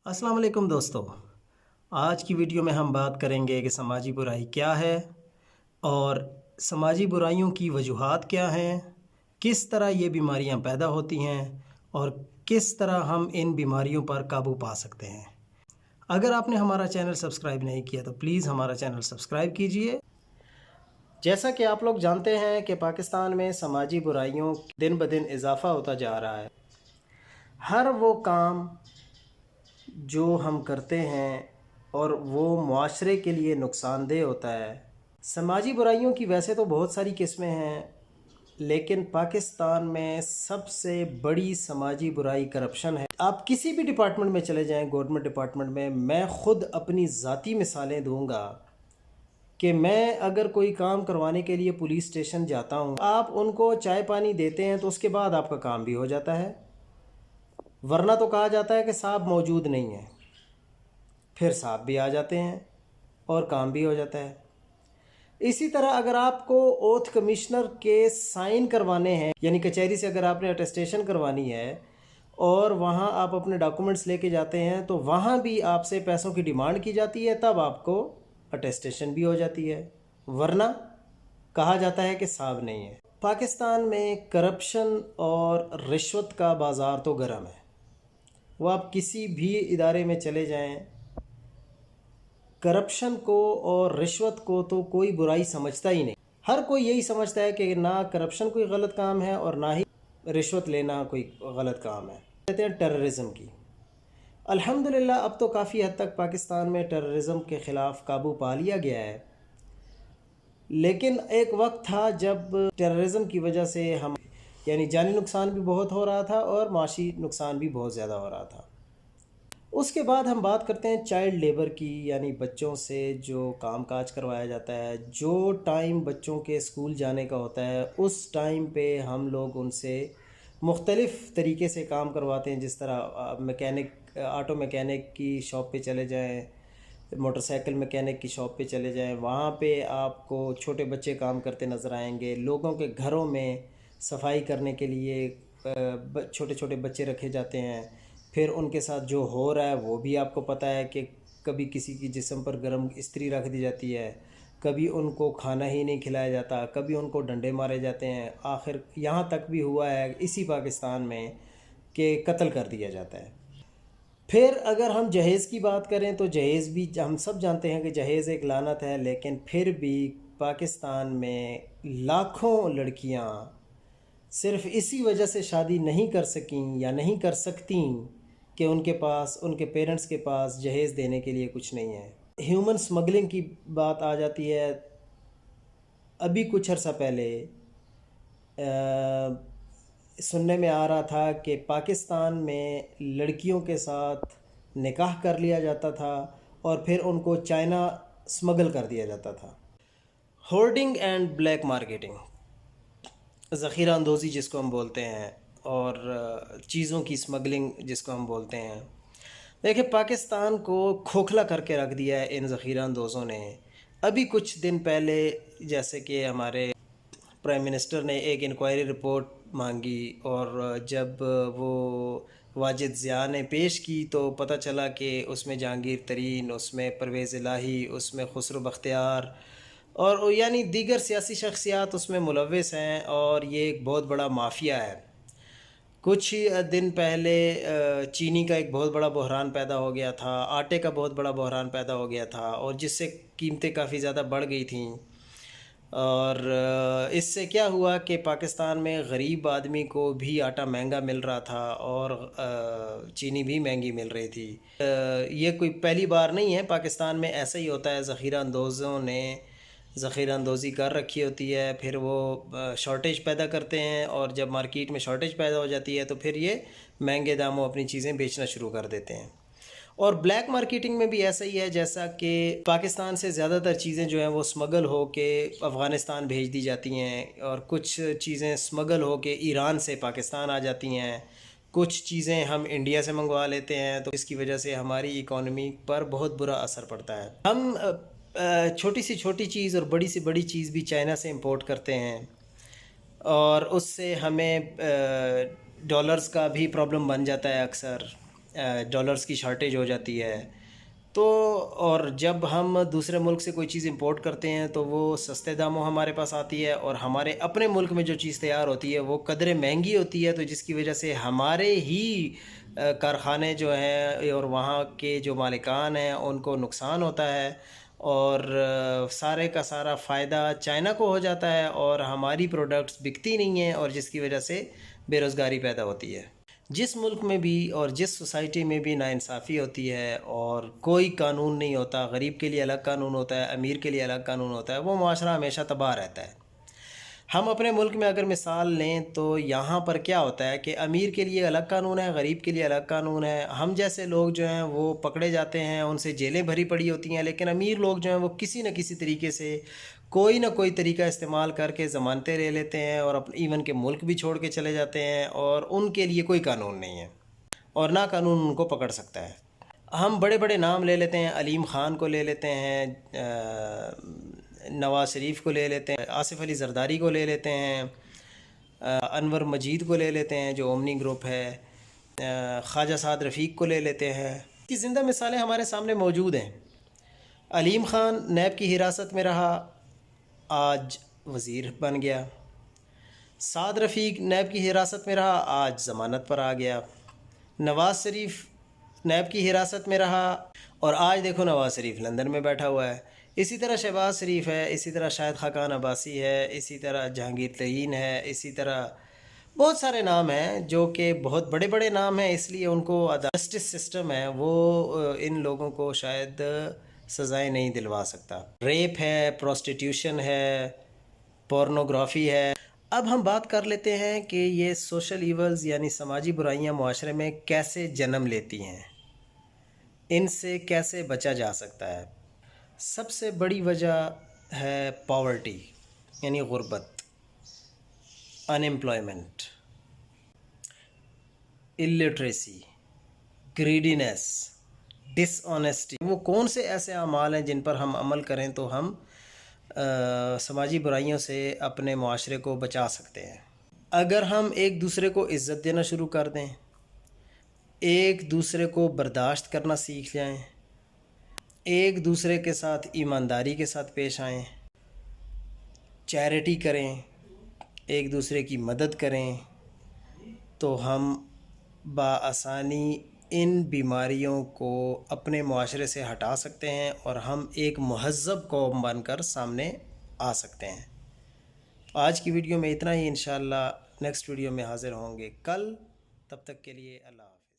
السلام علیکم دوستو، آج کی ویڈیو میں ہم بات کریں گے کہ سماجی برائی کیا ہے اور سماجی برائیوں کی وجوہات کیا ہیں، کس طرح یہ بیماریاں پیدا ہوتی ہیں اور کس طرح ہم ان بیماریوں پر قابو پا سکتے ہیں۔ اگر آپ نے ہمارا چینل سبسکرائب نہیں کیا تو پلیز ہمارا چینل سبسکرائب کیجئے۔ جیسا کہ آپ لوگ جانتے ہیں کہ پاکستان میں سماجی برائیوں دن بدن اضافہ ہوتا جا رہا ہے۔ ہر وہ کام جو ہم کرتے ہیں اور وہ معاشرے کے لیے نقصان دہ ہوتا ہے۔ سماجی برائیوں کی ویسے تو بہت ساری قسمیں ہیں، لیکن پاکستان میں سب سے بڑی سماجی برائی کرپشن ہے۔ آپ کسی بھی ڈپارٹمنٹ میں چلے جائیں، گورنمنٹ ڈپارٹمنٹ میں خود اپنی ذاتی مثالیں دوں گا کہ میں اگر کوئی کام کروانے کے لیے پولیس اسٹیشن جاتا ہوں، آپ ان کو چائے پانی دیتے ہیں تو اس کے بعد آپ کا کام بھی ہو جاتا ہے، ورنہ تو کہا جاتا ہے کہ صاحب موجود نہیں ہے، پھر صاحب بھی آ جاتے ہیں اور کام بھی ہو جاتا ہے۔ اسی طرح اگر آپ کو اوتھ کمشنر کے سائن کروانے ہیں، یعنی کچہری سے اگر آپ نے اٹیسٹیشن کروانی ہے اور وہاں آپ اپنے ڈاکومنٹس لے کے جاتے ہیں تو وہاں بھی آپ سے پیسوں کی ڈیمانڈ کی جاتی ہے، تب آپ کو اٹیسٹیشن بھی ہو جاتی ہے، ورنہ کہا جاتا ہے کہ صاحب نہیں ہے۔ پاکستان میں کرپشن اور رشوت کا بازار تو گرم ہے۔ وہ آپ کسی بھی ادارے میں چلے جائیں، کرپشن کو اور رشوت کو تو کوئی برائی سمجھتا ہی نہیں۔ ہر کوئی یہی سمجھتا ہے کہ نہ کرپشن کوئی غلط کام ہے اور نہ ہی رشوت لینا کوئی غلط کام ہے۔ کہتے ہیں ٹیررزم کی۔ الحمدللہ اب تو کافی حد تک پاکستان میں ٹیررزم کے خلاف قابو پا لیا گیا ہے، لیکن ایک وقت تھا جب ٹیررزم کی وجہ سے یعنی جانی نقصان بھی بہت ہو رہا تھا اور معاشی نقصان بھی بہت زیادہ ہو رہا تھا۔ اس کے بعد ہم بات کرتے ہیں چائلڈ لیبر کی، یعنی بچوں سے جو کام کاج کروایا جاتا ہے۔ جو ٹائم بچوں کے اسکول جانے کا ہوتا ہے اس ٹائم پہ ہم لوگ ان سے مختلف طریقے سے کام کرواتے ہیں، جس طرح آٹو میکینک کی شاپ پہ چلے جائیں، موٹر سائیکل میکینک کی شاپ پہ چلے جائیں، وہاں پہ آپ کو چھوٹے بچے کام کرتے نظر آئیں گے۔ لوگوں کے گھروں میں صفائی کرنے کے لیے چھوٹے چھوٹے بچے رکھے جاتے ہیں، پھر ان کے ساتھ جو ہو رہا ہے وہ بھی آپ کو پتہ ہے کہ کبھی کسی کی جسم پر گرم استری رکھ دی جاتی ہے، کبھی ان کو کھانا ہی نہیں کھلایا جاتا، کبھی ان کو ڈنڈے مارے جاتے ہیں، آخر یہاں تک بھی ہوا ہے اسی پاکستان میں کہ قتل کر دیا جاتا ہے۔ پھر اگر ہم جہیز کی بات کریں تو جہیز بھی ہم سب جانتے ہیں کہ جہیز ایک لعنت ہے، لیکن پھر بھی پاکستان میں لاکھوں لڑکیاں صرف اسی وجہ سے شادی نہیں کر سکیں یا نہیں کر سکتیں کہ ان کے پیرنٹس کے پاس جہیز دینے کے لیے کچھ نہیں ہے۔ ہیومن سمگلنگ کی بات آ جاتی ہے۔ ابھی کچھ عرصہ پہلے سننے میں آ رہا تھا کہ پاکستان میں لڑکیوں کے ساتھ نکاح کر لیا جاتا تھا اور پھر ان کو چائنا سمگل کر دیا جاتا تھا۔ ہورڈنگ اینڈ بلیک مارکیٹنگ، ذخیرہ اندوزی جس کو ہم بولتے ہیں، اور چیزوں کی سمگلنگ جس کو ہم بولتے ہیں۔ دیکھیں، پاکستان کو کھوکھلا کر کے رکھ دیا ہے ان ذخیرہ اندوزوں نے۔ ابھی کچھ دن پہلے جیسے کہ ہمارے پرائم منسٹر نے ایک انکوائری رپورٹ مانگی، اور جب وہ واجد ضیاء نے پیش کی تو پتہ چلا کہ اس میں جہانگیر ترین، اس میں پرویز الہی، اس میں خسرو بختیار اور یعنی دیگر سیاسی شخصیات اس میں ملوث ہیں، اور یہ ایک بہت بڑا مافیا ہے۔ کچھ دن پہلے چینی کا ایک بہت بڑا بحران پیدا ہو گیا تھا، آٹے کا بہت بڑا بحران پیدا ہو گیا تھا، اور جس سے قیمتیں کافی زیادہ بڑھ گئی تھیں، اور اس سے کیا ہوا کہ پاکستان میں غریب آدمی کو بھی آٹا مہنگا مل رہا تھا اور چینی بھی مہنگی مل رہی تھی۔ یہ کوئی پہلی بار نہیں ہے، پاکستان میں ایسا ہی ہوتا ہے۔ ذخیرہ اندوزوں نے ذخیرہ اندوزی کر رکھی ہوتی ہے، پھر وہ شارٹیج پیدا کرتے ہیں، اور جب مارکیٹ میں شارٹیج پیدا ہو جاتی ہے تو پھر یہ مہنگے داموں اپنی چیزیں بیچنا شروع کر دیتے ہیں۔ اور بلیک مارکیٹنگ میں بھی ایسا ہی ہے، جیسا کہ پاکستان سے زیادہ تر چیزیں جو ہیں وہ سمگل ہو کے افغانستان بھیج دی جاتی ہیں، اور کچھ چیزیں سمگل ہو کے ایران سے پاکستان آ جاتی ہیں، کچھ چیزیں ہم انڈیا سے منگوا لیتے ہیں، تو اس کی وجہ سے ہماری اکانومی پر بہت برا اثر پڑتا ہے۔ ہم چھوٹی سی چھوٹی چیز اور بڑی سی بڑی چیز بھی چائنا سے امپورٹ کرتے ہیں، اور اس سے ہمیں ڈالرز کا بھی پرابلم بن جاتا ہے اکثر۔ ڈالرز کی شارٹیج ہو جاتی ہے. تو اور جب ہم دوسرے ملک سے کوئی چیز امپورٹ کرتے ہیں تو وہ سستے داموں ہمارے پاس آتی ہے، اور ہمارے اپنے ملک میں جو چیز تیار ہوتی ہے وہ قدرے مہنگی ہوتی ہے، تو جس کی وجہ سے ہمارے ہی کارخانے جو ہیں اور وہاں کے جو مالکان ہیں ان کو نقصان ہوتا ہے، اور سارے کا سارا فائدہ چائنا کو ہو جاتا ہے، اور ہماری پروڈکٹس بکتی نہیں ہیں، اور جس کی وجہ سے بے روزگاری پیدا ہوتی ہے. جس ملک میں بھی اور جس سوسائٹی میں بھی ناانصافی ہوتی ہے اور کوئی قانون نہیں ہوتا، غریب کے لیے الگ قانون ہوتا ہے، امیر کے لیے الگ قانون ہوتا ہے، وہ معاشرہ ہمیشہ تباہ رہتا ہے. ہم اپنے ملک میں اگر مثال لیں تو یہاں پر کیا ہوتا ہے کہ امیر کے لیے الگ قانون ہے، غریب کے لیے الگ قانون ہے. ہم جیسے لوگ جو ہیں وہ پکڑے جاتے ہیں، ان سے جیلیں بھری پڑی ہوتی ہیں، لیکن امیر لوگ جو ہیں وہ کسی نہ کسی طریقے سے کوئی نہ کوئی طریقہ استعمال کر کے ضمانتیں لے لیتے ہیں، اور ایون کے ملک بھی چھوڑ کے چلے جاتے ہیں، اور ان کے لیے کوئی قانون نہیں ہے، اور نہ قانون ان کو پکڑ سکتا ہے. ہم بڑے بڑے نام لے لیتے ہیں، علیم خان کو لے لیتے ہیں، نواز شریف کو لے لیتے ہیں، آصف علی زرداری کو لے لیتے ہیں، انور مجید کو لے لیتے ہیں جو اومنی گروپ ہے، خواجہ سعد رفیق کو لے لیتے ہیں. کی زندہ مثالیں ہمارے سامنے موجود ہیں. علیم خان نیب کی حراست میں رہا، آج وزیر بن گیا. سعد رفیق نیب کی حراست میں رہا، آج ضمانت پر آ گیا. نواز شریف نیب کی حراست میں رہا، اور آج دیکھو نواز شریف لندن میں بیٹھا ہوا ہے. اسی طرح شہباز شریف ہے، اسی طرح شاہد خاقان عباسی ہے، اسی طرح جہانگیر ترین ہے، اسی طرح بہت سارے نام ہیں جو کہ بہت بڑے بڑے نام ہیں، اس لیے ان کو جسٹس سسٹم ہے وہ ان لوگوں کو شاید سزائیں نہیں دلوا سکتا. ریپ ہے، پروسٹیٹیوشن ہے، پورنوگرافی ہے. اب ہم بات کر لیتے ہیں کہ یہ سوشل ایولز یعنی سماجی برائیاں معاشرے میں کیسے جنم لیتی ہیں، ان سے کیسے بچا جا سکتا ہے. سب سے بڑی وجہ ہے پاورٹی یعنی غربت، ان ایمپلائمنٹ، الٹریسی، گریڈینس، ڈس آنیسٹی. وہ کون سے ایسے اعمال ہیں جن پر ہم عمل کریں تو ہم سماجی برائیوں سے اپنے معاشرے کو بچا سکتے ہیں؟ اگر ہم ایک دوسرے کو عزت دینا شروع کر دیں، ایک دوسرے کو برداشت کرنا سیکھ جائیں، ایک دوسرے کے ساتھ ایمانداری کے ساتھ پیش آئیں، چیریٹی کریں، ایک دوسرے کی مدد کریں، تو ہم بآسانی ان بیماریوں کو اپنے معاشرے سے ہٹا سکتے ہیں، اور ہم ایک مہذب قوم بن کر سامنے آ سکتے ہیں. آج کی ویڈیو میں اتنا ہی. انشاءاللہ نیکسٹ ویڈیو میں حاضر ہوں گے کل. تب تک کے لیے اللہ حافظ.